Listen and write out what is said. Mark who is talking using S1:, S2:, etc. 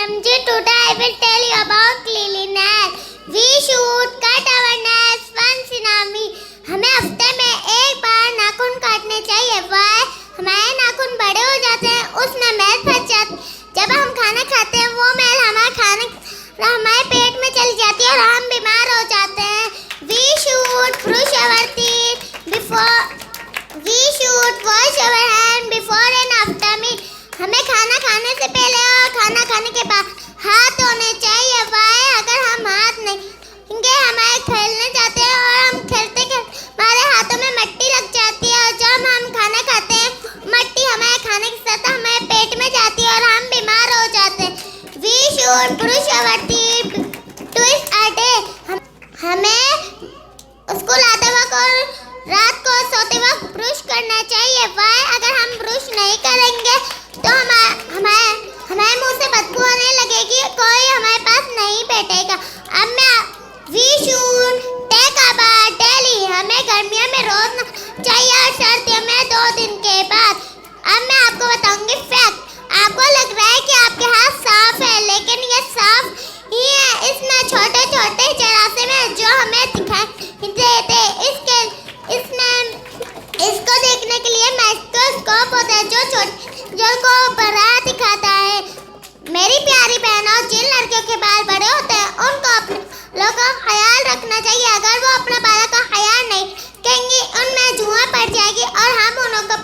S1: PMG. Today I will tell you about cleanliness. We should cut our nails once in a week. हमें हफ्ते में एक बार नाखून काटने चाहिए। Why? हमारे नाखून बड़े हो जाते हैं, उसमें मैल फंस जाती है। जब हम खाना खाते हैं वो मैल हमारे पेट में चली जाती है और हम बीमार हो जाते हैं। We should brush our teeth before. We should wash our hand before and after meal. हमें खाना खाने से पहले और खाना खाने के बाद हाथ धोने चाहिए। वाई अगर हम हाथ नहीं धोएंगे, हमारे खेलने जाते हैं और हम खेलते हमारे हाथों में मिट्टी लग जाती है और जब हम खाना खाते हैं मिट्टी हमारे खाने के साथ हमारे पेट में जाती है और हम बीमार हो जाते हैं। We should brush our teeth twice a day. हमें स्कूल आते वक्त और रात को सोते वक्त ब्रश करना चाहिए। वाई अगर हम ब्रश नहीं करेंगे तो हमारे मुंह से बदबू आने लगेगी, कोई हमारे पास नहीं बैठेगा। अब we should take a bath daily. हमें गर्मियों में रोज नहाना चाहिए और सर्दियों में 2 दिन के बाद। अब मैं आपको बताऊंगी फैक्ट। आपको लग रहा है कि आपके हाथ साफ है, लेकिन ये साफ ही है। इसमें छोटे छोटे जरासीम हैं जो हमें दिखाई देते। इसको देखने के लिए माइक्रोस्कोप होता है जो छोटे को बड़ा दिखाता है। मेरी प्यारी बहनों, जिन लड़कियों के बाल बड़े होते हैं उनको अपने बालों का ख्याल रखना चाहिए। अगर वो अपने बालों का ख्याल नहीं रखेंगी, उनमें धुआं पड़ जाएगी और हम उनको